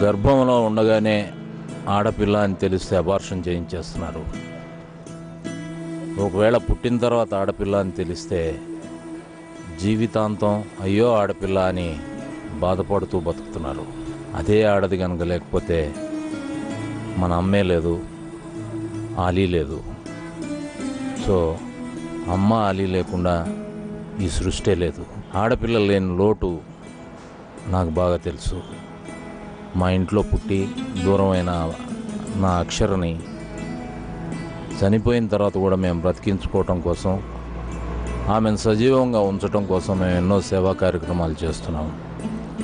గర్భంలో ఉండగానే ఆడపిల్ల అని తెలిస్తే అబార్షన్ చేయించేస్తున్నారు. ఒకవేళ పుట్టిన తర్వాత ఆడపిల్ల అని తెలిస్తే జీవితాంతం అయ్యో ఆడపిల్ల అని బాధపడుతూ బతుకుతున్నారు. అదే ఆడది కనుక లేకపోతే మన అమ్మే లేదు, ఆలీ లేదు. సో అమ్మ ఆలీ లేకుండా ఈ సృష్టి లేదు. ఆడపిల్ల లేని లోటు నాకు బాగా తెలుసు. మా ఇంట్లో పుట్టి దూరమైన నా అక్షరని చనిపోయిన తర్వాత కూడా మేము బ్రతికించుకోవటం కోసం, ఆమెను సజీవంగా ఉంచడం కోసం మేము ఎన్నో సేవా కార్యక్రమాలు చేస్తున్నాము.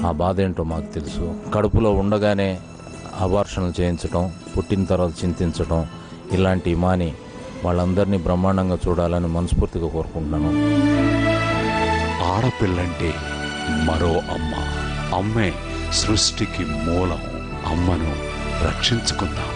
ఆ బాధ ఏంటో మాకు తెలుసు. కడుపులో ఉండగానే అబార్షన్లు చేయించడం, పుట్టిన తర్వాత చింతించడం, ఇలాంటి మాని వాళ్ళందరినీ బ్రహ్మాండంగా చూడాలని మనస్ఫూర్తిగా కోరుకుంటున్నాను. ఆడపిల్లంటే మరో అమ్మ. అమ్మే సృష్టికి మూలం. అమ్మను రక్షించుకుందాం.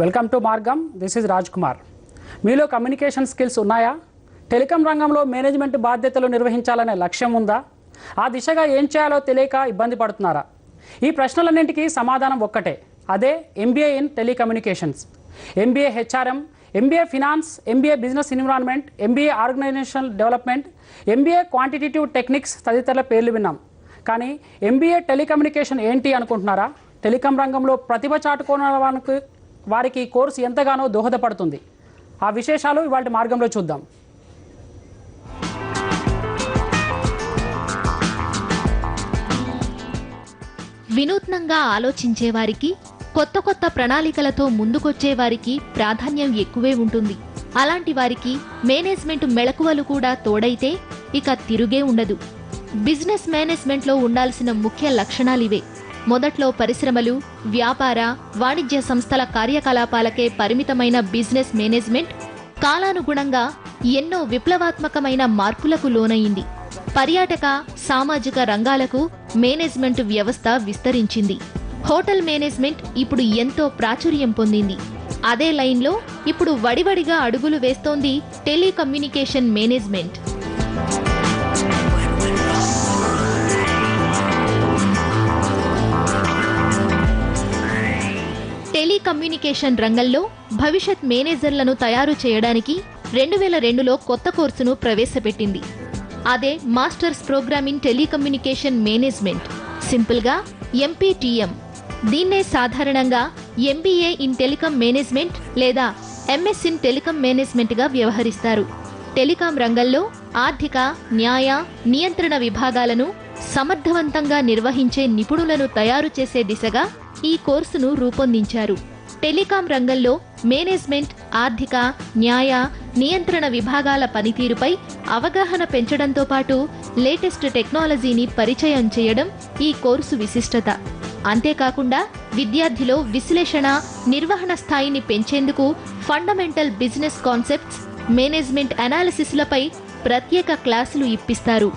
వెల్కమ్ టు మార్గం. This is Raj Kumar. మీలో కమ్యూనికేషన్ స్కిల్స్ ఉన్నాయా? టెలికాం రంగంలో మేనేజ్మెంట్ బాధ్యతలు నిర్వహించాలనే లక్ష్యం ఉందా? ఆ దిశగా ఏం చేయాలో తెలియక ఇబ్బంది పడుతున్నారా? ఈ ప్రశ్నలన్నింటికీ సమాధానం ఒక్కటే, అదే MBA in telecommunications. MBA HRM, MBA finance, MBA business environment, MBA organisational development, MBA quantitative techniques తదితరుల పేర్లు విన్నాం. కానీ ఎంబీఏ టెలికమ్యూనికేషన్ ఏంటి అనుకుంటున్నారా? టెలికాం రంగంలో ప్రతిభ చాటుకోవడానికి వారికి ఈ కోర్సు ఎంతగానో దోహదపడుతుంది. ఆ విశేషాలు ఇవాళ మార్గంలో చూద్దాం. వినూత్నంగా ఆలోచించే వారికి, కొత్త కొత్త ప్రణాళికలతో ముందుకొచ్చే వారికి ప్రాధాన్యం ఎక్కువే ఉంటుంది. అలాంటి వారికి మేనేజ్మెంట్ మెళకువలు కూడా తోడైతే ఇక తిరుగే ఉండదు. బిజినెస్ మేనేజ్మెంట్లో ఉండాల్సిన ముఖ్య లక్షణాలివే. మొదట్లో పరిశ్రమలు, వ్యాపార, వాణిజ్య సంస్థల కార్యకలాపాలకే పరిమితమైన బిజినెస్ మేనేజ్మెంట్ కాలానుగుణంగా ఎన్నో విప్లవాత్మకమైన మార్పులకు లోనయింది. పర్యాటక, సామాజిక రంగాలకు మేనేజ్మెంట్ వ్యవస్థ విస్తరించింది. హోటల్ మేనేజ్మెంట్ ఇప్పుడు ఎంతో ప్రాచుర్యం పొందింది. అదే లైన్లో ఇప్పుడు వడివడిగా అడుగులు వేస్తోంది టెలికమ్యూనికేషన్ మేనేజ్మెంట్. టెలికమ్యూనికేషన్ రంగంలో భవిష్యత్ మేనేజర్లను తయారు చేయడానికి 2002లో కొత్త కోర్సును ప్రవేశపెట్టింది. అదే masters programme in telecommunication management, సింపుల్గా ఎంపీటీఎం. దీన్నే సాధారణంగా ఎంబీఏ ఇన్ టెలికాం మేనేజ్మెంట్ లేదా ఎంఎస్ ఇన్ టెలికాం మేనేజ్మెంట్గా వ్యవహరిస్తారు. టెలికాం రంగంలో ఆర్థిక, న్యాయ, నియంత్రణ విభాగాలను సమర్థవంతంగా నిర్వహించే నిపుణులను తయారు చేసే దిశగా ఈ కోర్సును రూపొందించారు. టెలికాం రంగంలో మేనేజ్మెంట్, ఆర్థిక, న్యాయ, నియంత్రణ విభాగాల పనితీరుపై అవగాహన పెంచడంతో పాటు లేటెస్ట్ టెక్నాలజీని పరిచయం చేయడం ఈ కోర్సు విశిష్టత. అంతేకాకుండా విద్యార్థిలో విశ్లేషణ, నిర్వహణ స్థాయిని పెంచేందుకు ఫండమెంటల్ బిజినెస్ కాన్సెప్ట్స్, మేనేజ్మెంట్ అనాలిసిస్లపై ప్రత్యేక క్లాసులు ఇప్పిస్తారు.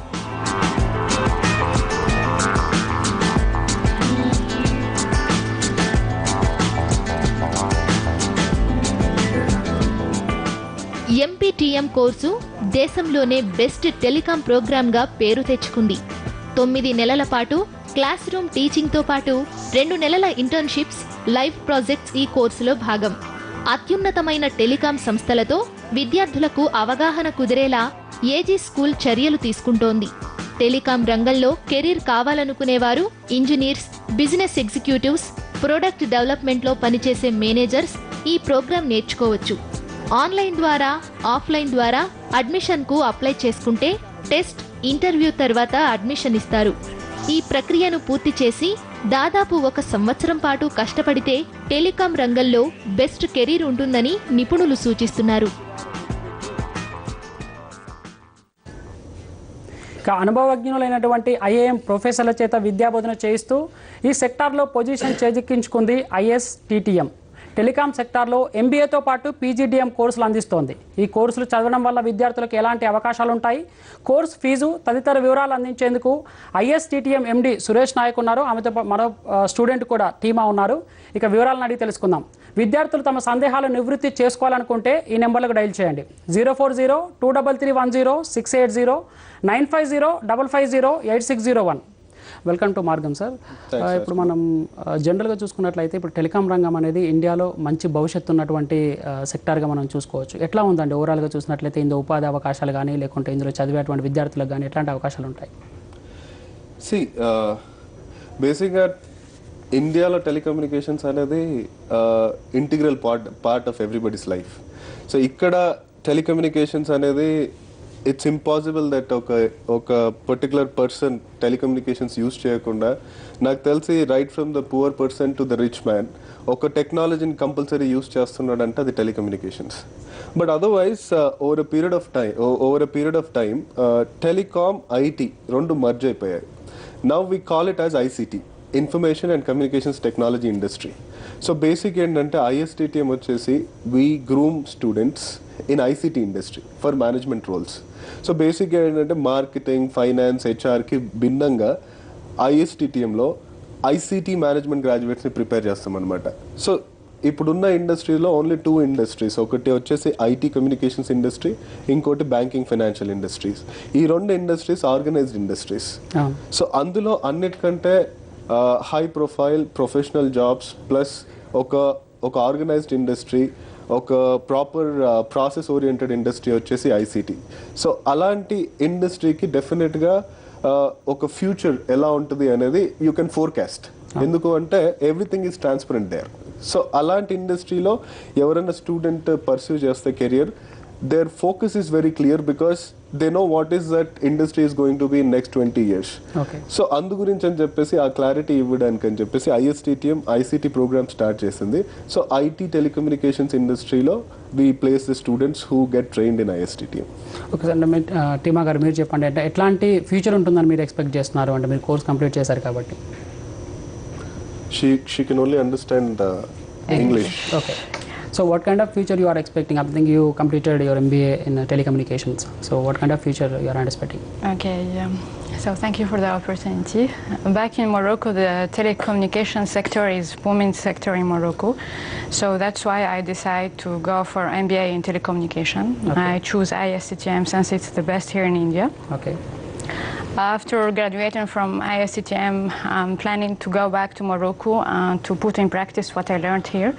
ఎంపీటీఎం కోర్సు దేశంలోనే బెస్ట్ టెలికాం ప్రోగ్రామ్గా పేరు తెచ్చుకుంది. 9 నెలల పాటు క్లాస్ రూమ్ టీచింగ్తో పాటు 2 నెలల ఇంటర్న్షిప్స్, లైవ్ ప్రాజెక్ట్స్ ఈ కోర్సులో భాగం. అత్యున్నతమైన టెలికాం సంస్థలతో విద్యార్థులకు అవగాహన కుదిరేలా ఏజీ స్కూల్ చర్యలు తీసుకుంటోంది. టెలికాం రంగంలో కెరీర్ కావాలనుకునేవారు, ఇంజనీర్స్, బిజినెస్ ఎగ్జిక్యూటివ్స్, ప్రొడక్ట్ డెవలప్మెంట్లో పనిచేసే మేనేజర్స్ ఈ ప్రోగ్రాం నేర్చుకోవచ్చు. ఆన్లైన్ ద్వారా, ఆఫ్లైన్ ద్వారా అడ్మిషన్కు అప్లై చేసుకుంటే టెస్ట్, ఇంటర్వ్యూ తర్వాత అడ్మిషన్ ఇస్తారు. ఈ ప్రక్రియను పూర్తి చేసి దాదాపు 1 సంవత్సరం పాటు కష్టపడితే టెలికాం రంగంలో బెస్ట్ కెరీర్ ఉంటుందని నిపుణులు సూచిస్తున్నారు. అనుభవజ్ఞులైనటువంటి ఐఏఎం ప్రొఫెసర్ల చేత విద్యాబోధన చేయిస్తూ ఈ సెక్టార్లో పొజిషన్ చేజిక్కించుకుంది ఐఎస్టీటీఎం. టెలికాం సెక్టార్లో ఎంబీఏతో పాటు పీజీడీఎం కోర్సులు అందిస్తోంది. ఈ కోర్సులు చదవడం వల్ల విద్యార్థులకు ఎలాంటి అవకాశాలు ఉంటాయి, కోర్సు ఫీజు తదితర వివరాలు అందించేందుకు ఐఎస్టీటీఎం ఎండి సురేష్ నాయక్ ఉన్నారు. ఆమెతో మరో స్టూడెంట్ కూడా టీమా ఉన్నారు. ఇక వివరాలను అడిగి తెలుసుకుందాం. విద్యార్థులు తమ సందేహాలను నివృత్తి చేసుకోవాలనుకుంటే ఈ నెంబర్లకు డైల్ చేయండి. 040-233-10-680 950-550-8601. వెల్కమ్ టు మార్గం సార్. ఇప్పుడు మనం జనరల్గా చూసుకున్నట్లయితే ఇప్పుడు టెలికాం రంగం అనేది ఇండియాలో మంచి భవిష్యత్తు ఉన్నటువంటి సెక్టార్గా మనం చూసుకోవచ్చు. ఎట్లా ఉందండి ఓవరాల్గా చూసినట్లయితే ఇందులో ఉపాధి అవకాశాలు కానీ లేకుంటే ఇందులో చదివేటువంటి విద్యార్థులకు కానీ ఎట్లాంటి అవకాశాలు ఉంటాయి? బేసిక్గా ఇండియాలో టెలికమ్యూనికేషన్స్ అనేది integral part of everybody's life. So ఇక్కడ టెలికమ్యూనికేషన్స్ అనేది ఇట్స్ ఇంపాసిబుల్ దట్ ఒక పర్టికులర్ పర్సన్ టెలికమ్యూనికేషన్స్ యూజ్ చేయకుండా, నాకు తెలిసి right from the poor person to the rich man ఒక టెక్నాలజీని కంపల్సరీ యూజ్ చేస్తున్నాడంటే అది telecommunications. But otherwise over a period of time telecom IT రెండు మర్జ్ అయిపోయాయి. Now we call it as ICT, information and communications technology industry. So basic ఏంటంటే ISTTM వచ్చేసి we groom students in ICT industry for management roles. So బేసిక్గా ఏంటంటే marketing, finance, హెచ్ఆర్కి భిన్నంగా ఐఎస్టీటీఎంలో ICT management గ్రాడ్యుయేట్స్ని ప్రిపేర్ చేస్తామన్నమాట. సో ఇప్పుడున్న ఇండస్ట్రీలో ఓన్లీ 2 ఇండస్ట్రీస్, ఒకటి వచ్చేసి ఐటీ కమ్యూనికేషన్స్ ఇండస్ట్రీ, ఇంకోటి బ్యాంకింగ్ ఫైనాన్షియల్ ఇండస్ట్రీస్. ఈ 2 ఇండస్ట్రీస్ ఆర్గనైజ్డ్ ఇండస్ట్రీస్. సో అందులో అన్నిటికంటే high profile professional jobs plus ఒక ఆర్గనైజ్డ్ ఇండస్ట్రీ, ఒక ప్రాపర్ ప్రాసెస్ ఓరియంటెడ్ ఇండస్ట్రీ వచ్చేసి ఐసిటీ. సో అలాంటి ఇండస్ట్రీకి డెఫినెట్గా ఒక ఫ్యూచర్ ఎలా ఉంటుంది అనేది యూ కెన్ ఫోర్కాస్ట్. ఎందుకు అంటే everything is transparent there. So అలాంటి ఇండస్ట్రీలో ఎవరైనా స్టూడెంట్ పర్సూ చేస్తే career, their focus is very clear because they know what is that industry is going to be in next 20 years. Okay. So అందు గురించి అని చెప్పేసి ఆ క్లారిటీ ఇవ్వడానికి అని చెప్పేసి ఐఎస్టీటీఎం ఐసిటీ ప్రోగ్రామ్ స్టార్ట్ చేసింది. సో ఐటీ టెలికమ్యూనికేషన్స్ ఇండస్ట్రీలో we place the students who get trained in ISTTM. Okay sir, అంటే టీమా గారు మీరు చెప్పండి, అంటే ఎట్లాంటి ఫ్యూచర్ ఉంటుందని మీరు ఎక్స్పెక్ట్ చేస్తున్నారు? అంటే మీరు కోర్స్ కంప్లీట్ చేశారు కాబట్టి. She can only understand English. Okay. So what kind of future you are expecting? I think you completed your MBA in telecommunications. So what kind of future you are anticipating? Okay, so thank you for the opportunity. Back in Morocco, the telecommunication sector is booming sector in Morocco. So that's why I decided to go for MBA in telecommunication. Okay. I choose ISTTM since it's the best here in India. Okay. After graduating from ISTTM, I'm planning to go back to Morocco and to put in practice what I learned here.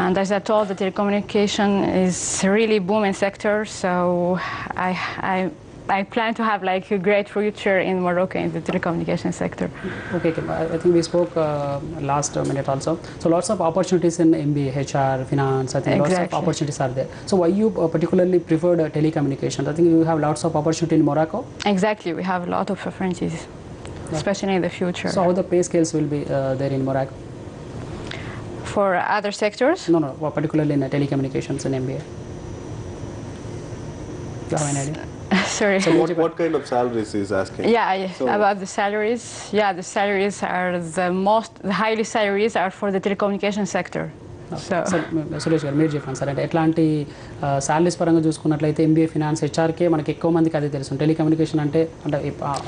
And as I told, the telecommunication is really booming sector, so I plan to have like a great future in Morocco in the telecommunication sector. Okay. I think we spoke last minute also. So lots of opportunities in MBA, HR, finance. I think lots of Exactly. opportunities are there. So why you particularly preferred telecommunications? I think you have lots of opportunity in Morocco. Exactly, we have a lot of opportunities, especially in the future. So how the pay scales will be there in Morocco? For other sectors, No, particularly in telecommunications and MBA. You have an idea? sorry. So what kind of salaries is asking? Yeah, about the salaries. Yeah, the salaries are the highly salaries are for the telecommunication sector. So sir Suresh గారు మీరు చెప్పండి sir, అంటే ఎట్లాంటి salaries పరంగా చూసుకున్నట్లయితే MBA finance HRK మనకి ఎక్కువ మందికి అదే తెలుసు. టెలికమ్యూనికేషన్ అంటే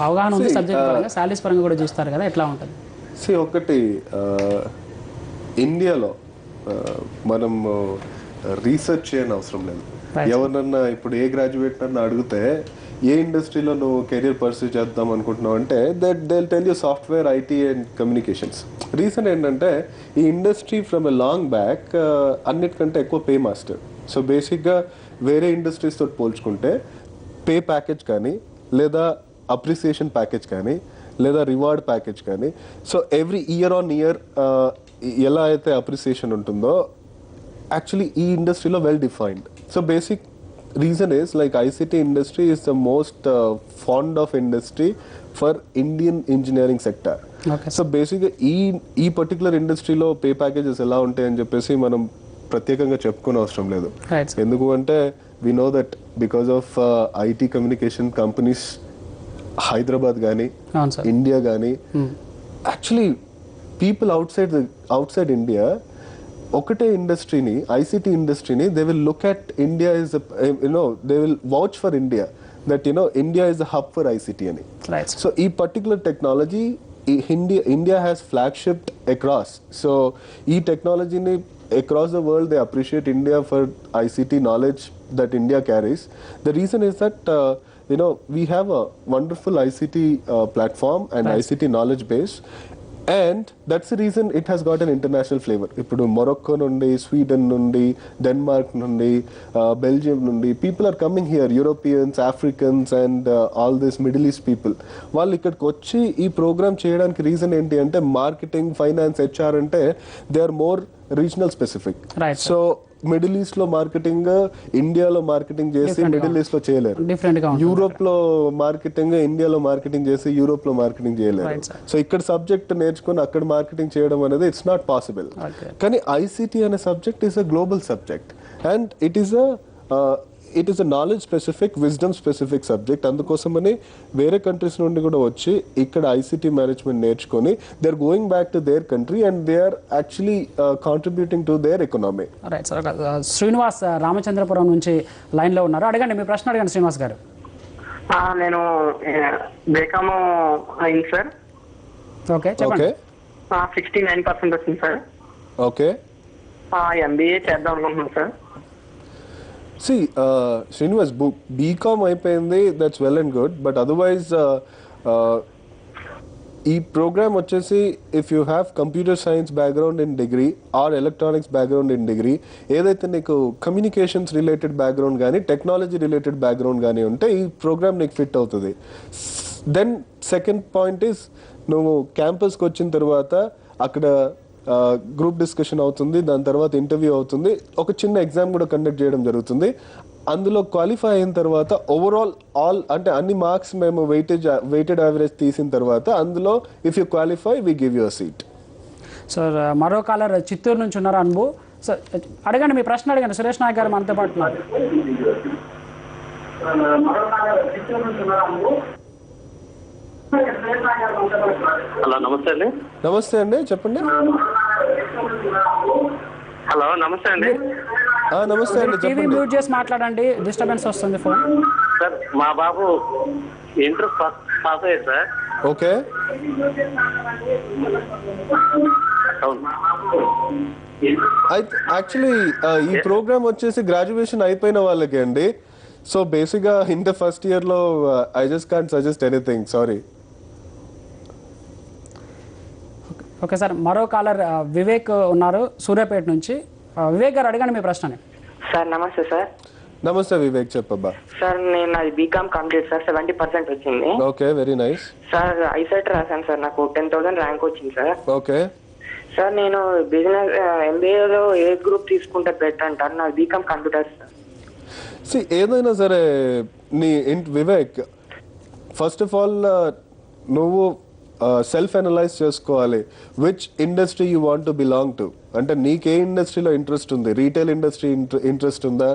అవగాహన ఉంది సబ్జెక్ట్ పరంగా, శాలరీస్ పరంగా కూడా చూస్తారు కదా, ఎట్లా ఉంటుంది? ఒకటి ఇండియాలో మనం రీసెర్చ్ చేయని అవసరం లేదు. ఎవరినన్నా ఇప్పుడు ఏ గ్రాడ్యుయేట్ నన్ను అడిగితే ఏ ఇండస్ట్రీలో నువ్వు కెరియర్ పర్సూ చేద్దాం అనుకుంటున్నావు అంటే they tell you software, IT and communications. Reason ఏంటంటే ఈ industry from a long back అన్నిటికంటే ఎక్కువ పే మాస్టర్. సో బేసిక్గా వేరే ఇండస్ట్రీస్ తోటి పోల్చుకుంటే పే ప్యాకేజ్ కానీ లేదా అప్రిసియేషన్ ప్యాకేజ్ కానీ లేదా రివార్డ్ ప్యాకేజ్ కానీ, so every year on year ఎలా అయితే అప్రిసియేషన్ ఉంటుందో యాక్చువల్లీ ఈ ఇండస్ట్రీలో well defined. So basic reason is like ICT industry is the most fond of industry for Indian engineering sector. Okay. So basically ఈ particular ఇండస్ట్రీలో pay packages ఎలా ఉంటాయని చెప్పేసి మనం ప్రత్యేకంగా చెప్పుకునే అవసరం లేదు. Right. ఎందుకు అంటే we know that because of IT communication companies Hyderabad కానీ అవును సార్. ఇండియా కానీ actually people outside India ఒకటే ఇండస్ట్రీని, ఐసిటీ ఇండస్ట్రీని, they will look at India is they will vouch for India that India is a hub for ICT అని. Right. So ఈ particular technology India has flagship across. So ఈ టెక్నాలజీని across the world they appreciate India for ICT knowledge that India carries. The reason is that we have a wonderful ICT platform and Right. ICT knowledge base, and that's the reason it has got an international flavor. Ippudu Morocco nundi, Sweden nundi, Denmark nundi, Belgium nundi, people are coming here, Europeans, Africans and all these Middle East people. వాళ్ళు ఇక్కడికి వచ్చి ఈ programme చేయడానికి reason ఏంటి అంటే marketing, finance, HR అంటే they are more regional specific. Right, sir. So Middle East లో marketing ఇండియాలో మార్కెటింగ్ చేసి Different గా మిడిల్ ఈస్ట్ లో చేయలేరు. Different గా ఉంటుంది. యూరోప్ లో మార్కెటింగ్ ఇండియాలో మార్కెటింగ్ చేసి యూరోప్ లో మార్కెటింగ్ చేయలేరు. Right, sir. సో ఇక్కడ సబ్జెక్ట్ నేర్చుకుని అక్కడ మార్కెటింగ్ చేయడం అనేది ఇట్స్ నాట్ పాసిబుల్. Okay. కానీ ఐసిటీ అనే subject is a global subject and it is a knowledge specific, wisdom specific subject. అందుకోసమని వేరే కంట్రీస్ నుండి కూడా వచ్చి ఇక్కడ ఐసిటీ మేనేజ్మెంట్ నేర్చుకొని they are going back to their country and they are actually contributing to their economy. Right sir. Srinivas Ramachandrapuram నుంచి లైన్లో ఉన్నారు. అడగండి, మీ ప్రశ్న అడగండి శ్రీనివాస్ గారు. నేను బీకామ్ అయింది సార్. ఓకే, ఓకే చెప్పండి. 69% వచ్చింది సార్. ఓకే. ఎంబీఏ చేద్దాం అనుకుంటున్నాను సార్. See, Srinivas, BCom అయిపోయింది, that's well and good, but otherwise ఈ ప్రోగ్రామ్ వచ్చేసి if you have computer science background in degree or electronics background in degree, ఏదైతే నీకు కమ్యూనికేషన్స్ రిలేటెడ్ బ్యాక్గ్రౌండ్ కానీ టెక్నాలజీ రిలేటెడ్ బ్యాక్గ్రౌండ్ కానీ ఉంటే ఈ ప్రోగ్రామ్ నీకు ఫిట్ అవుతుంది. దెన్ సెకండ్ పాయింట్ ఇస్, నువ్వు క్యాంపస్కి వచ్చిన తర్వాత అక్కడ గ్రూప్ డిస్కషన్ అవుతుంది, దాని తర్వాత ఇంటర్వ్యూ అవుతుంది, ఒక చిన్న ఎగ్జామ్ కూడా కండక్ట్ చేయడం జరుగుతుంది. అందులో క్వాలిఫై అయిన తర్వాత ఓవరాల్ అంటే అన్ని మార్క్స్ మేము వెయిటెడ్ యావరేజ్ తీసిన తర్వాత అందులో if you qualify we give you a seat. Sir మరో కాలర్ చిత్తూరు నుంచి ఉన్నారు, అనుభవ్. సార్ అడగండి, మీ ప్రశ్న అడగండి. సురేష్ నాయక్ గారు మనతో పాటు ఉన్నారు. హలో, నమస్తే అండి. నమస్తే అండి, చెప్పండి. హలో, నమస్తే అండి. నమస్తే అండి, టీవీ చెప్పండి. మ్యూట్ చేసి మాట్లాడండి, డిస్టర్బెన్స్ వస్తుంది ఫోన్. సార్, మా బాబు ఇంటర్ పాస్ అయ్యారు సార్. ఓకే. అయితే యాక్చువల్లీ ఈ ప్రోగ్రామ్ వచ్చేసి గ్రాడ్యుయేషన్ అయిపోయిన వాళ్ళకి అండి. సో బేసిక్గా ఇంటర్ ఫస్ట్ ఇయర్లో I just can't suggest anything, sorry. Okay sir, మరో కాలర్ వివేక్ ఉన్నారు సూర్యాపేట నుంచి. వివేక్ గారు అడగండి మీ ప్రశ్నని. సార్ నమస్తే సార్. నమస్తే వివేక్, చెప్పబ్బా. సార్ నేను నాది బీకామ్ కంప్లీట్ సార్, 70% వచ్చింది. Okay, very nice. Sir ICET రాశాను సార్, నాకు 10,000 ర్యాంక్ వచ్చింది సార్. ఓకే. సార్ నేను బిజినెస్ ఎంబీఏలో ఏ గ్రూప్ తీసుకుంటే బెటర్ అంటారు? నాది బీకామ్ కంప్యూటర్ సార్. ఏదైనా సరే వివేక్, ఫస్ట్ ఆఫ్ ఆల్ నువ్వు సెల్ఫ్ అనలైజ్ చేసుకోవాలి which industry you want to belong to. అంటే నీకే ఇండస్ట్రీలో ఇంట్రెస్ట్ ఉంది? రీటైల్ ఇండస్ట్రీ ఇంట్రెస్ట్ ఉందా,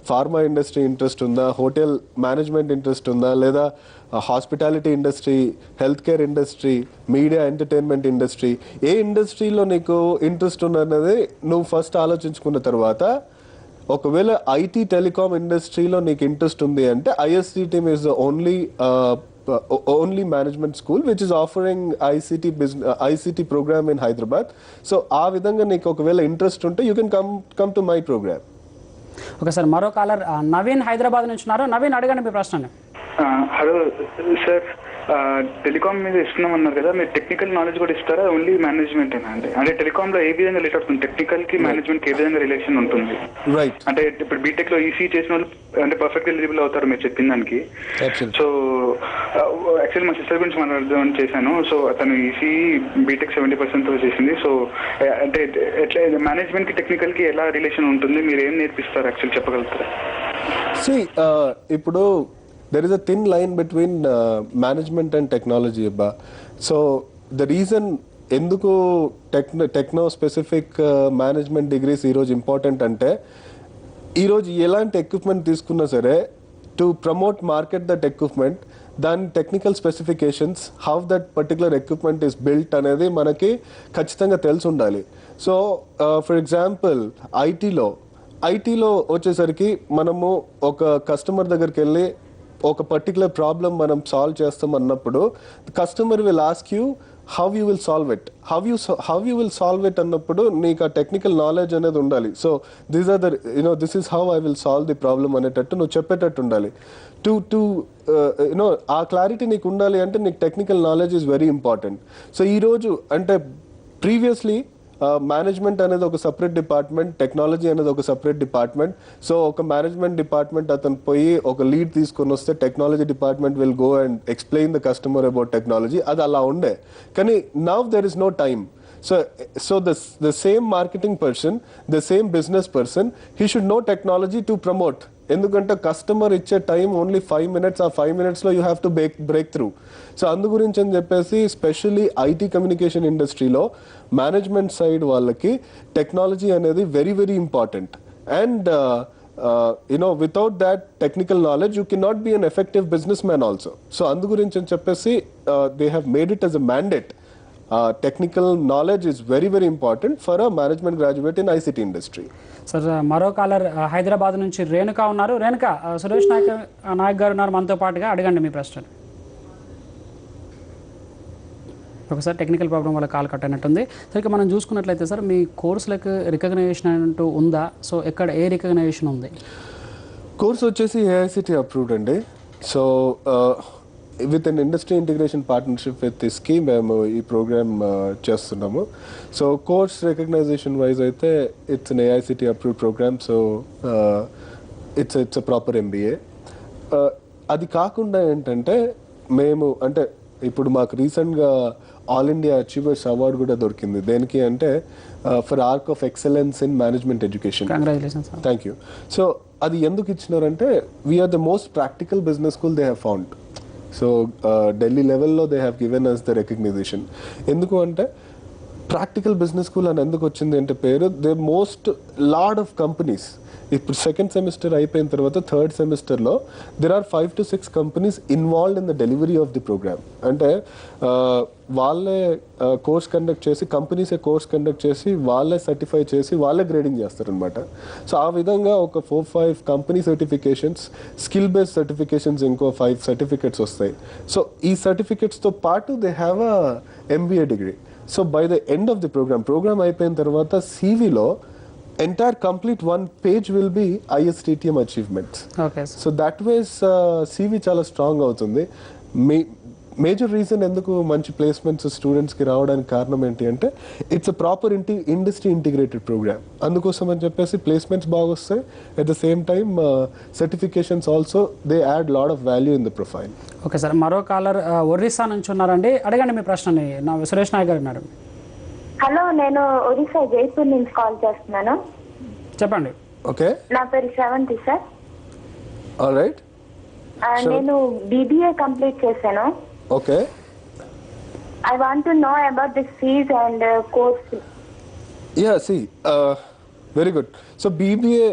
ఫార్మా ఇండస్ట్రీ ఇంట్రెస్ట్ ఉందా, హోటల్ మేనేజ్మెంట్ ఇంట్రెస్ట్ ఉందా, లేదా hospitality industry, health care industry, media entertainment industry, ఏ ఇండస్ట్రీలో నీకు ఇంట్రెస్ట్ ఉన్నది నువ్వు ఫస్ట్ ఆలోచించుకున్న తర్వాత, ఒకవేళ ఐటీ టెలికామ్ ఇండస్ట్రీలో నీకు ఇంట్రెస్ట్ ఉంది అంటే ISC team is the only management school which is offering ICT programme in Hyderabad. So ఆ విధంగా నీకు ఒకవేళ ఇంట్రెస్ట్ ఉంటే you can come to my programme. Okay sir, మరో కాలర్ నవీన్ హైదరాబాద్ నుంచి ఉన్నారు. నవీన్ అడగండి మీ ప్రశ్నని. హలో సార్, టెలికామ్ మీద ఇస్తున్నాం అన్నారు కదా, మీరు టెక్నికల్ నాలెడ్జ్ కూడా ఇస్తారా, ఓన్లీ మేనేజ్మెంట్ అండి? అంటే టెలికామ్ లో ఏ విధంగా రిలేట్ అవుతుంది, టెక్నికల్ కి మేనేజ్మెంట్ కి ఏ విధంగా రిలేషన్ ఉంటుంది? రైట్. అంటే ఇప్పుడు బీటెక్ లో ఈసీ చేసిన వాళ్ళు అంటే పర్ఫెక్ట్ ఎలిజిబుల్ అవుతారు మీరు చెప్పిన దానికి. సో యాక్చువల్లీ మా సిస్టర్ గురించి మాట్లాడదామని చేశాను. సో తను ఈసీ బీటెక్ 70% చేసింది. సో అంటే ఎట్లా మేనేజ్మెంట్ కి టెక్నికల్ కి ఎలా రిలేషన్ ఉంటుంది, మీరు ఏం నేర్పిస్తారు యాక్చువల్ చెప్పగలుగుతారా? ఇప్పుడు there is a thin line between management and technology abba. So the reason enduku techno specific management degrees ee roju important ante ee roju elanti equipment తీసుకున్నా సరే to promote market that equipment, దాని technical specifications, how that particular equipment is built అనేది మనకి ఖచ్చితంగా తెలిసి ఉండాలి. So for example ఐటీలో వచ్చేసరికి మనము ఒక కస్టమర్ దగ్గరికి వెళ్ళి ఒక పర్టికులర్ ప్రాబ్లం మనం సాల్వ్ చేస్తాం అన్నప్పుడు customer will ask you how you will solve it, how you will solve it అన్నప్పుడు నీకు ఆ టెక్నికల్ నాలెడ్జ్ అనేది ఉండాలి. So these are the this is how I will solve the problem అనేటట్టు నువ్వు చెప్పేటట్టు ఉండాలి. ఆ క్లారిటీ నీకు ఉండాలి అంటే నీకు technical knowledge is very important. So ఈరోజు అంటే ప్రీవియస్లీ మేనేజ్మెంట్ అనేది ఒక సపరేట్ డిపార్ట్మెంట్, టెక్నాలజీ అనేది ఒక సపరేట్ డిపార్ట్మెంట్. సో ఒక మేనేజ్మెంట్ డిపార్ట్మెంట్ అతను పోయి ఒక లీడ్ తీసుకొని వస్తే technology department will go and explain the customer about technology. అది అలా ఉండే. కానీ now there is no time. So the same marketing person, the same business person, he should know technology to promote. ఎందుకంటే customer ఇచ్చే time only 5 minutes. ఆ 5 minutesలో you have to break through. So అందు గురించి అని చెప్పేసి స్పెషల్లీ ఐటీ కమ్యూనికేషన్ ఇండస్ట్రీలో management side వాళ్ళకి టెక్నాలజీ అనేది very very important. And without that technical knowledge you cannot be an effective businessman also. So అందు గురించి అని చెప్పేసి they have made it as a mandate. Technical knowledge is very very important for a management graduate in ICT industry. Sir మరో caller Hyderabad నుంచి రేణుక ఉన్నారు. రేణుక, సురేష్ నాయక్ గారు ఉన్నారు మనతో పాటుగా, అడగండి మీ ప్రశ్నలు. ఒకసారి టెక్నికల్ ప్రాబ్లం వల్ల కాల్ కట్ అయినట్టుంది. సరిగ్గా మనం చూసుకున్నట్లయితే సార్ మీ కోర్సులకు రికగ్నైజేషన్ అంటూ ఉందా? సో ఎక్కడ ఏ రికగ్నైజేషన్ ఉంది? కోర్స్ వచ్చేసి AICT అప్రూవ్డ్ అండి. So with an industry integration partnership with ఇస్కి మేము ఈ ప్రోగ్రామ్ చేస్తున్నాము. సో కోర్స్ రికగ్నైజేషన్ వైజ్ అయితే it's an AICT approved programme. So it's a proper MBA. అది కాకుండా ఏంటంటే మేము అంటే ఇప్పుడు మాకు రీసెంట్గా ఆల్ ఇండియా అచీవర్స్ అవార్డు కూడా దొరికింది. దేనికి అంటే for arc of excellence in management education. Congratulations. Thank you. So అది ఎందుకు ఇచ్చినారంటే we're the most practical business school they have found. So Delhi లెవెల్లో they have given us the recognition. ఎందుకు అంటే ప్రాక్టికల్ బిజినెస్ స్కూల్ అని ఎందుకు వచ్చింది అంటే పేరు, they most lot of companies. ఇప్పుడు సెకండ్ సెమిస్టర్ అయిపోయిన తర్వాత థర్డ్ సెమిస్టర్లో there are 5 to 6 companies involved in the delivery of the programme. అంటే వాళ్ళే కోర్స్ కండక్ట్ చేసి, కంపెనీసే కోర్స్ కండక్ట్ చేసి, వాళ్ళే సర్టిఫై చేసి, వాళ్ళే గ్రేడింగ్ చేస్తారనమాట. సో ఆ విధంగా ఒక 4-5 company certifications, skill based certifications ఇంకో 5 సర్టిఫికేట్స్ వస్తాయి. సో ఈ సర్టిఫికేట్స్తో పాటు they have a MBA degree. So by the end of the programme అయిపోయిన తర్వాత CVలో entire complete one page will be ISTTM achievements. Okay. So that ways CV చాలా strong అవుతుంది. మేజర్ రీజన్ ఎందుకు మంచి ప్లేస్మెంట్స్ స్టూడెంట్స్కి రావడానికి కారణం ఏంటి అంటే it's a proper industry integrated programme. అందుకోసం అని చెప్పేసి ప్లేస్మెంట్స్ బాగా వస్తాయి. At the same time certifications also they add lot of value in the profile. Okay sir, మరో కాలర్ ఒరిస్సా నుంచి ఉన్నారండి, అడగండి మీ ప్రశ్నని. సురేష్ నాయక్ గారు ఉన్నారు. హలో, నేను ఒరిస్సా జైపూర్ నుంచి కాల్ చేస్తున్నాను. చెప్పండి. ఓకే, నా పేరు శ్రవంతి సార్. ఆల్రైట్. నేను BBA కంప్లీట్ చేశాను. Okay. I want to know about this fees and course. Yeah, see very good. So BBA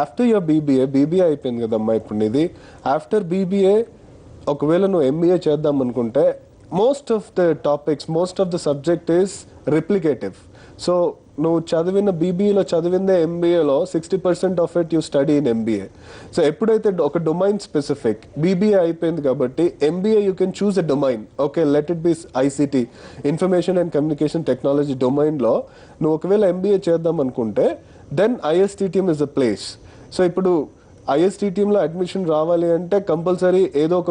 after your BBA అయిపోయింది కదమ్మా ఇప్పుడు నీది. ఆఫ్టర్ BBA ఒకవేళ నువ్వు MBA చేద్దాం అనుకుంటే most of the topics, most of the subject is replicative. So నువ్వు చదివిన BBAలో చదివిందే MBAలో 60% of it you study in MBA. So ఎప్పుడైతే ఒక డొమైన్ స్పెసిఫిక్ BBA అయిపోయింది కాబట్టి MBA you can choose a domain. Okay, let it be ICT, information and communication technology డొమైన్లో నువ్వు ఒకవేళ MBA చేద్దాం అనుకుంటే then ISTTM is a place. So ఇప్పుడు ISTTMలో అడ్మిషన్ రావాలి అంటే కంపల్సరీ ఏదో ఒక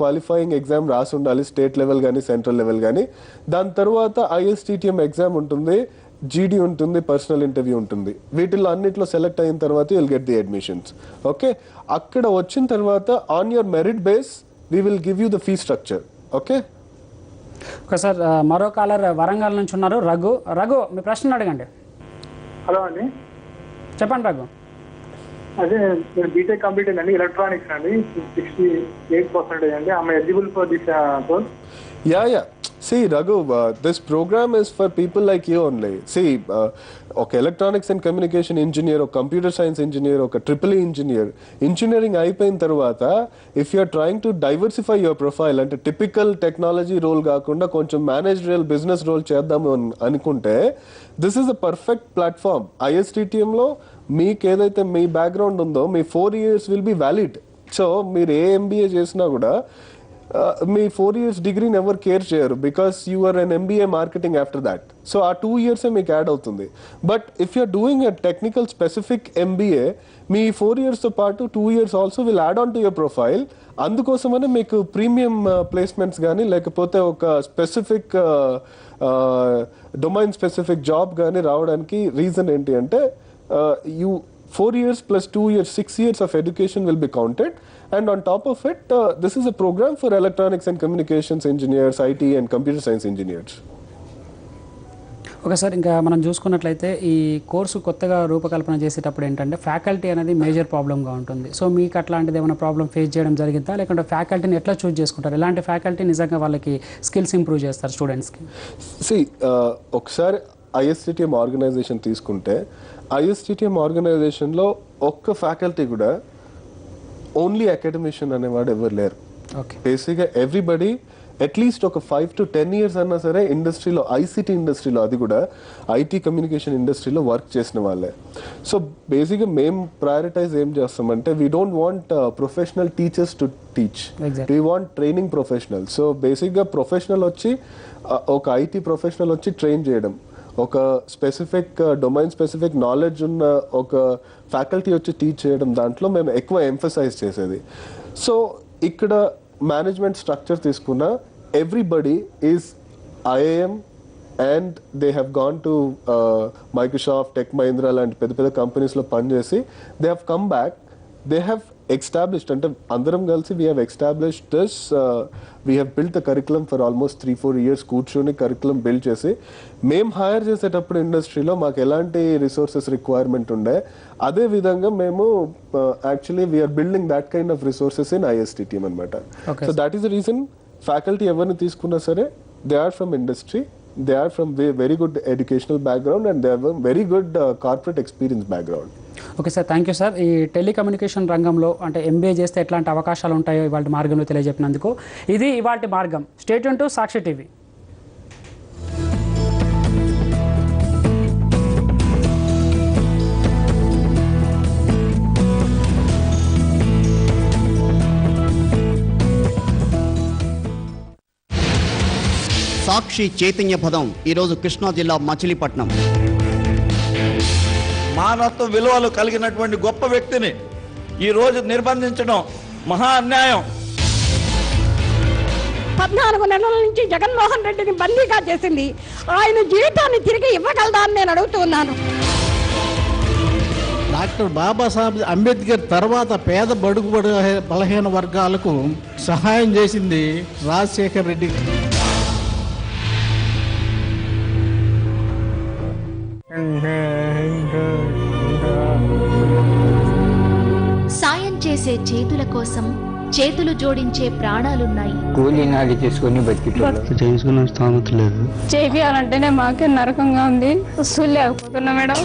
క్వాలిఫైయింగ్ ఎగ్జామ్ రాసి ఉండాలి, స్టేట్ లెవెల్ కానీ సెంట్రల్ లెవెల్ కానీ. దాని తర్వాత ISTTM ఎగ్జామ్ ఉంటుంది, GD ఉంటుంది, పర్సనల్ ఇంటర్వ్యూ ఉంటుంది. వీటిల్లో అన్నిట్లో సెలెక్ట్ అయిన తర్వాత you'll get the admissions. Okay, అక్కడ వచ్చిన తర్వాత on your merit base we will give you the fee structure. Okay. Okay sir, మరో కాలర్ వరంగల్ నుంచి ఉన్నారు, రఘు మీ ప్రశ్న అడగండి. హలో అండి, చెప్పండి రఘు. అదే నేను బీటెక్ కంప్లీట్ అయిందండి, ఎలక్ట్రానిక్స్ అండి, 68% అండి. ఆమె eligible for this course? Yeah See, Raghu, this program is for people like you only. See, ఒక ఎలక్ట్రానిక్స్ అండ్ కమ్యూనికేషన్ ఇంజనీర్, ఒక కంప్యూటర్ సైన్స్ ఇంజనీర్, ఒక ట్రిపుల్ ఇంజనీర్, ఇంజనీరింగ్ అయిపోయిన తర్వాత if you're trying to diversify your profile, అంటే typical technology role కాకుండా కొంచెం managerial business role చేద్దాము అనుకుంటే this is a perfect platform. ఐఎస్టిటిఎంలో మీకు ఏదైతే మీ బ్యాక్గ్రౌండ్ ఉందో మీ 4 years will be valid. So మీరు ఏ ఎంబీఏ చేసినా కూడా మీ 4 years డిగ్రీని ఎవరు కేర్ చేయరు because you are an MBA marketing after that. So ఆ 2 years మీకు యాడ్ అవుతుంది. But if you're doing a technical specific MBA, మీ 4 yearsతో పాటు 2 years also will add on to your profile. అందుకోసమనే మీకు ప్రీమియం ప్లేస్మెంట్స్ కానీ లేకపోతే ఒక స్పెసిఫిక్ డొమైన్ స్పెసిఫిక్ జాబ్ కానీ రావడానికి రీజన్ ఏంటి అంటే you 4 years plus 2 years, 6 years of education will be counted. And on top of it, this is a program for electronics and communications engineers, IT and computer science engineers. Okay sir, ఇంకా మనం చూసుకున్నట్లయితే ఈ course కొత్తగా రూపకల్పన చేసేటప్పుడు ఏంటంటే faculty అనేది major ప్రాబ్లమ్గా ఉంటుంది. సో మీకు అట్లాంటిది ఏమైనా ప్రాబ్లం ఫేస్ చేయడం జరిగిందా, లేకుంటే ఫ్యాకల్టీని ఎట్లా చూస్ చేసుకుంటారు? ఎలాంటి ఫ్యాకల్టీ నిజంగా వాళ్ళకి స్కిల్స్ ఇంప్రూవ్ చేస్తారు స్టూడెంట్స్కి? ఒకసారి ఐఎస్టిటిఎం ఆర్గనైజేషన్ తీసుకుంటే ఐఎస్టిటిఎం ఆర్గనైజేషన్లో ఒక్క ఫ్యాకల్టీ కూడా ఓన్లీ అకాడమిషియన్ అనేవాడు ఎవరు లేరు. బేసిక్గా ఎవ్రీబడి అట్లీస్ట్ ఒక 5 to 10 years అన్నా సరే ఇండస్ట్రీలో, ఐసీటీ ఇండస్ట్రీలో, అది కూడా ఐటీ కమ్యూనికేషన్ ఇండస్ట్రీలో వర్క్ చేసిన వాళ్ళే. సో బేసిక్గా మేము ప్రయారిటైజ్ ఏం చేస్తామంటే we don't want professional teachers to teach, we want training professional. So బేసిక్గా ప్రొఫెషనల్ వచ్చి ఒక ఐటీ ప్రొఫెషనల్ వచ్చి ట్రైన్ చేయడం, ఒక స్పెసిఫిక్ డొమైన్ స్పెసిఫిక్ నాలెడ్జ్ ఉన్న ఒక ఫ్యాకల్టీ వచ్చి టీచ్ చేయడం, దాంట్లో మేము ఎక్కువ ఎంఫసైజ్ చేసేది. సో ఇక్కడ మేనేజ్మెంట్ స్ట్రక్చర్ తీసుకున్న everybody is IIM and they have gone to Microsoft, tech Mahindra లాంటి పెద్ద పెద్ద కంపెనీస్లో పనిచేసి they have come back, they have established, అంటే అందరం కలిసి we have established this, we have built the curriculum for almost 3-4 years కూర్చొని కరికులం బిల్డ్ చేసి మేము హైర్ చేసేటప్పుడు ఇండస్ట్రీలో మాకు ఎలాంటి రిసోర్సెస్ రిక్వైర్మెంట్ ఉండే అదే విధంగా మేము actually we're building that kind of resources in ISTTM అనమాట. So that is the reason faculty ఎవరిని తీసుకున్నా సరే they are from industry, they are from very good educational background and they have a very good corporate experience background. Okay sir, thank you sir. ఈ telecommunication రంగంలో అంటే MBA చేస్తే ఎట్లాంటి అవకాశాలు ఉంటాయో ఇవాళ మార్గంలో తెలియజెప్పినందుకు. ఇది ఇవాళ మార్గం. Stay tune to Sakshi TV. Sakshi Chaitanya పదం ఈరోజు కృష్ణా జిల్లా మచిలీపట్నం. మానవత్వ విలువలు కలిగినటువంటి గొప్ప వ్యక్తిని ఈరోజు నిర్బంధించడం మహా అన్యాయం. 14 నెలల నుంచి జగన్మోహన్ రెడ్డిని బందీగా చేసింది. ఆయన జీవితాన్ని తిరిగి ఇవ్వగలదా అని నేను అడుగుతున్నాను. డాక్టర్ బాబాసాహెబ్ అంబేద్కర్ తర్వాత పేద బడుగు బలహీన వర్గాలకు సహాయం చేసింది రాజశేఖర్ రెడ్డి. సాయం చేసే చేతుల కోసం చేతులు జోడించే ప్రాణాలున్నాయి. కూలీనాలి చేసుకుని చేసుకునే స్థామత లేదు. చేయాలంటేనే మాకే నరకంగా ఉంది. అసలు లేకపోతున్నా మేడం.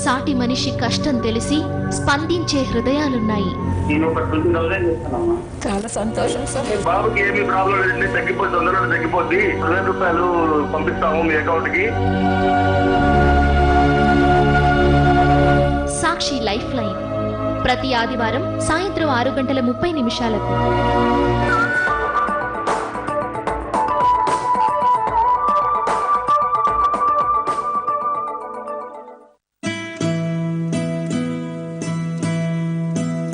సాటి మనిషి కష్టం తెలిసి స్పందించే హృదయాలున్నాయి. చాలా సంతోషం సార్. బాబుకి ఏమి ప్రాబ్లం లేదండి, తగ్గిపోద్ది, 100 తగ్గిపోద్ది. 10,000 రూపాయలు పంపిస్తాము మీ అకౌంట్ కి. సాక్షి లైఫ్ లైన్ ప్రతి ఆదివారం సాయంత్రం 6:30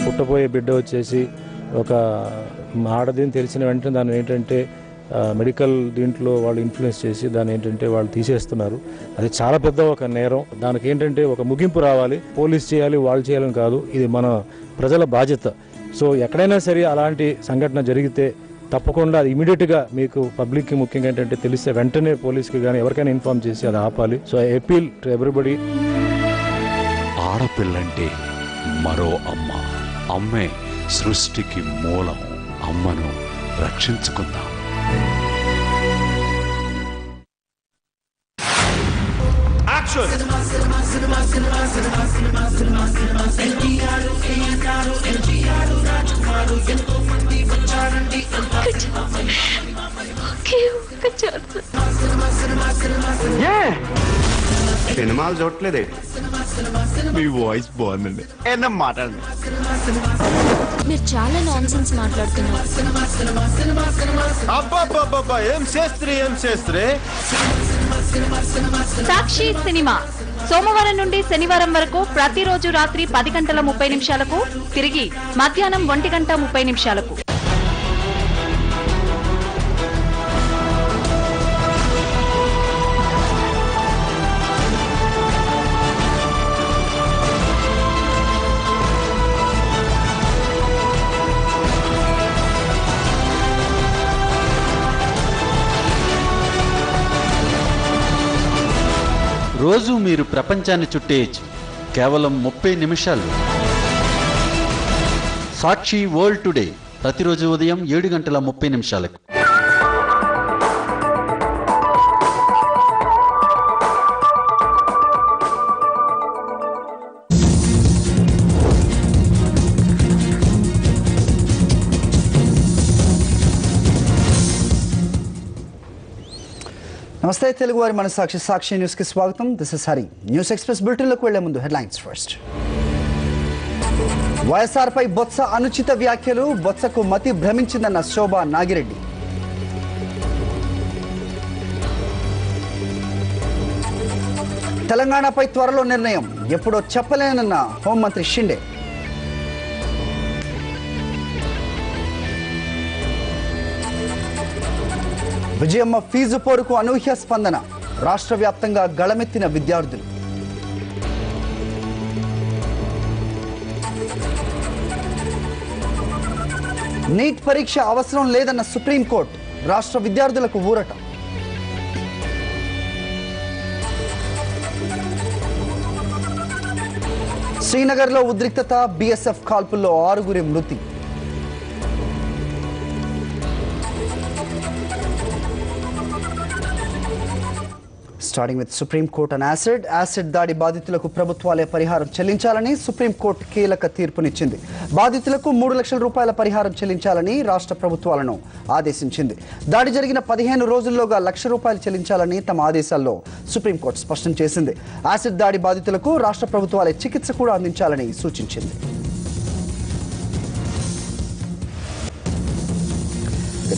పుట్టబోయే బిడ్డ వచ్చేసి ఒక ఆడదిని తెలిసిన వెంటనే దాన్ని ఏంటంటే మెడికల్ దీంట్లో వాళ్ళు ఇన్ఫ్లుయెన్స్ చేసి దాన్ని ఏంటంటే వాళ్ళు తీసేస్తున్నారు. అది చాలా పెద్ద ఒక నేరం. దానికి ఏంటంటే ఒక ముగింపు రావాలి. పోలీస్ చేయాలి, వాళ్ళు చేయాలని కాదు, ఇది మన ప్రజల బాధ్యత. సో ఎక్కడైనా సరే అలాంటి సంఘటన జరిగితే తప్పకుండా అది ఇమీడియట్గా మీకు పబ్లిక్కి ముఖ్యంగా ఏంటంటే తెలిస్తే వెంటనే పోలీస్కి కానీ ఎవరికైనా ఇన్ఫార్మ్ చేసి అది ఆపాలి. So I appeal to everybody. ఆడపిల్లంటే మరో అమ్మ. అమ్మే సృష్టికి మూలం. అమ్మను రక్షించుకుందాం. సినిమాలు చూడట్లేదే. మీ వాయిస్ బాగుందండి. ఏమన్నా మాట్లాడండి. మీరు చాలా నాన్సెన్స్ మాట్లాడుతున్నారు. అబ్బా ఏం చేస్త్రీ. సాక్షి సినిమా సోమవారం నుండి శనివారం వరకు ప్రతిరోజు రాత్రి 10:30 తిరిగి మధ్యాహ్నం 1:30. రోజు మీరు ప్రపంచాన్ని చుట్టేయచ్చు కేవలం 30 నిమిషాలు. సాక్షి వరల్డ్ టుడే ప్రతిరోజు ఉదయం 7:30. నమస్తే తెలుగు వారి మన సాక్షి న్యూస్కి స్వాగతం. This is Hari. News express బులెటిన్లోకి వెళ్లే ముందు హెడ్లైన్స్ ఫస్ట్. వైఎస్ఆర్పై బొత్స అనుచిత వ్యాఖ్యలు. బొత్సకు మతి భ్రమించిందన్న శోభా నాగిరెడ్డి. తెలంగాణపై త్వరలో నిర్ణయం, ఎప్పుడో చెప్పలేనన్న హోంమంత్రి షిండే. విజయమ్మ ఫీజు పోరుకు అనూహ్య స్పందన. రాష్ట్ర వ్యాప్తంగా గళమెత్తిన విద్యార్థులు. నీట్ పరీక్ష అవసరం లేదన్న సుప్రీంకోర్టు. రాష్ట్ర విద్యార్థులకు ఊరట. శ్రీనగర్లో ఉద్రిక్తత. బీఎస్ఎఫ్ కాల్పుల్లో 6 మృతి. Starting with supreme court and acid దాడి బాధితులకు ప్రభుత్వాలే పరిహారం చెల్లించాలని సుప్రీంకోర్టు కీలక తీర్పునిచ్చింది. బాధితులకు 3 లక్షల రూపాయల పరిహారం చెల్లించాలని రాష్ట్ర ప్రభుత్వాలను ఆదేశించింది. దాడి జరిగిన 15 రోజుల్లోగా 1 లక్ష రూపాయలు చెల్లించాలని తమ ఆదేశాల్లో సుప్రీంకోర్టు స్పష్టం చేసింది. యాసిడ్ దాడి బాధితులకు రాష్ట్ర ప్రభుత్వాలే చికిత్స కూడా అందించాలని సూచించింది.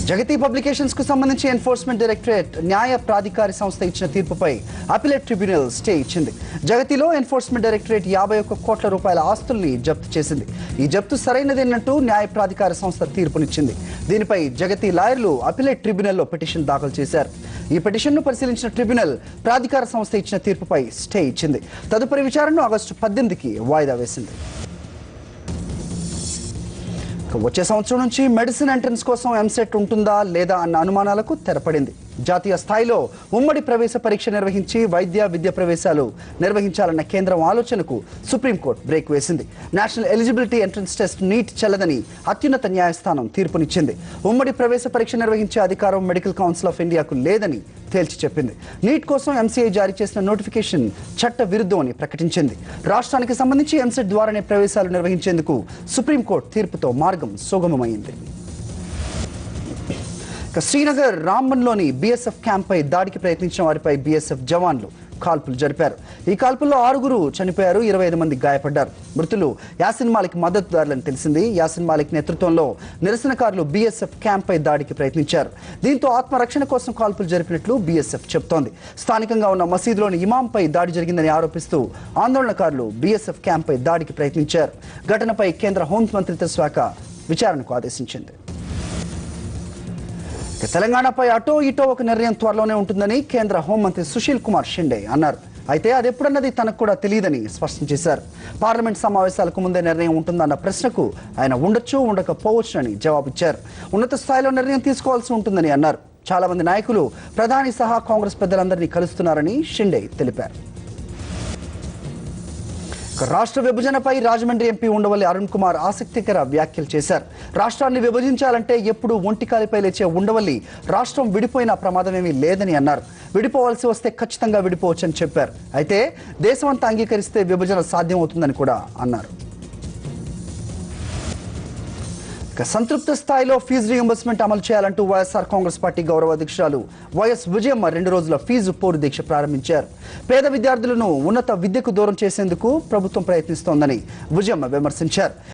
జగతి పబ్లికేషన్స్ కు సంబంధించి ఎన్ఫోర్స్మెంట్ డైరెక్టరేట్ న్యాయ ప్రాధికారి సంస్థ ఇచ్చిన తీర్పుపై అపిలేట్ ట్రిబ్యునల్ స్టే ఇచ్చింది. జగతిలో ఎన్ఫోర్స్మెంట్ డైరెక్టరేట్ 51 కోట్ల రూపాయల ఆస్తుల్ని జప్తు చేసింది. ఈ జప్తు సరైనదేనంటూ న్యాయ ప్రాధికార సంస్థ తీర్పునిచ్చింది. దీనిపై జగతి లాయర్లు అపిలేట్ ట్రిబ్యునల్లో పిటిషన్ దాఖలు చేశారు. ఈ పిటిషన్ను పరిశీలించిన ట్రిబ్యునల్ ప్రాధికార సంస్థ ఇచ్చిన తీర్పుపై స్టే ఇచ్చింది. తదుపరి విచారణను ఆగస్టు 18కి వాయిదా వేసింది. వచ్చే సంవత్సరం నుంచి మెడిసిన్ ఎంట్రన్స్ కోసం ఎంసెట్ ఉంటుందా లేదా అన్న అనుమానాలకు తెరపడింది. జాతీయ స్థాయిలో ఉమ్మడి ప్రవేశ పరీక్ష నిర్వహించి విద్య ప్రవేశాలు నిర్వహించాలన్న కేంద్రం ఆలోచనకు సుప్రీంకోర్టు బ్రేక్ వేసింది. National eligibility entrance test NEET చెల్లదని అత్యున్నత న్యాయస్థానం తీర్పునిచ్చింది. ఉమ్మడి ప్రవేశ పరీక్ష నిర్వహించే అధికారం మెడికల్ కౌన్సిల్ ఆఫ్ ఇండియాకు లేదని తేల్చి చెప్పింది. నీట్ కోసం ఎంసీఐ జారీ చేసిన నోటిఫికేషన్ చట్ట విరుద్ధం అని ప్రకటించింది. రాష్ట్రానికి సంబంధించి ఎంసెట్ ద్వారానే ప్రవేశాలు నిర్వహించేందుకు సుప్రీంకోర్టు తీర్పుతో మార్గం సుగమమైంది. శ్రీనగర్ రాంబన్లోని బీఎస్ఎఫ్ క్యాంప్పై దాడికి ప్రయత్నించిన వారిపై బీఎస్ఎఫ్ జవాన్లు కాల్పులు జరిపారు. ఈ కాల్పుల్లో 6 చనిపోయారు, 25 మంది గాయపడ్డారు. మృతులు యాసిన్ మాలిక్ మద్దతుదారులని తెలిసింది. యాసిన్ మాలిక్ నేతృత్వంలో నిరసనకారులు బీఎస్ఎఫ్ క్యాంప్పై దాడికి ప్రయత్నించారు. దీంతో ఆత్మరక్షణ కోసం కాల్పులు జరిపినట్లు బీఎస్ఎఫ్ చెబుతోంది. స్థానికంగా ఉన్న మసీదులోని ఇమాంపై దాడి జరిగిందని ఆరోపిస్తూ ఆందోళనకారులు బీఎస్ఎఫ్ క్యాంప్పై దాడికి ప్రయత్నించారు. ఘటనపై కేంద్ర హోంమంత్రిత్వ శాఖ విచారణకు ఆదేశించింది. తెలంగాణపై అటో ఇటో ఒక నిర్ణయం త్వరలోనే ఉంటుందని కేంద్ర హోంమంత్రి సుశీల్ కుమార్ షిండే అన్నారు. అయితే అది ఎప్పుడన్నది తనకు కూడా తెలియదని స్పష్టం చేశారు. పార్లమెంట్ సమావేశాలకు ముందే నిర్ణయం ఉంటుందన్న ప్రశ్నకు ఆయన ఉండొచ్చు ఉండకపోవచ్చు అని జవాబిచ్చారు. ఉన్నత స్థాయిలో నిర్ణయం తీసుకోవాల్సి ఉంటుందని అన్నారు. చాలా మంది నాయకులు ప్రధాని సహా కాంగ్రెస్ పెద్దలందరినీ కలుస్తున్నారని షిండే తెలిపారు. రాష్ట్ర విభజనపై రాజమండ్రి ఎంపీ ఉండవల్లి అరుణ్ కుమార్ ఆసక్తికర వ్యాఖ్యలు చేశారు. రాష్ట్రాన్ని విభజించాలంటే ఎప్పుడు ఒంటికాలిపై లేచే ఉండవల్లి రాష్ట్రం విడిపోయిన ప్రమాదమేమీ లేదని అన్నారు. విడిపోవాల్సి వస్తే ఖచ్చితంగా విడిపోవచ్చని చెప్పారు. అయితే దేశమంతా అంగీకరిస్తే విభజన సాధ్యమవుతుందని కూడా అన్నారు. సంతృప్త స్థాయిలో ఫీజు రీయింబర్స్మెంట్ అమలు చేయాలంటూ వైఎస్ఆర్ కాంగ్రెస్ పార్టీ గౌరవ అధ్యక్షురాలు వైఎస్ విజయమ్మ 2 రోజుల ఫీజు పోరు దీక్ష ప్రారంభించారు. పేద విద్యార్థులను ఉన్నత విద్యకు దూరం చేసేందుకు ప్రభుత్వం ప్రయత్నిస్తోందని విజయమ్మ విమర్శించారు.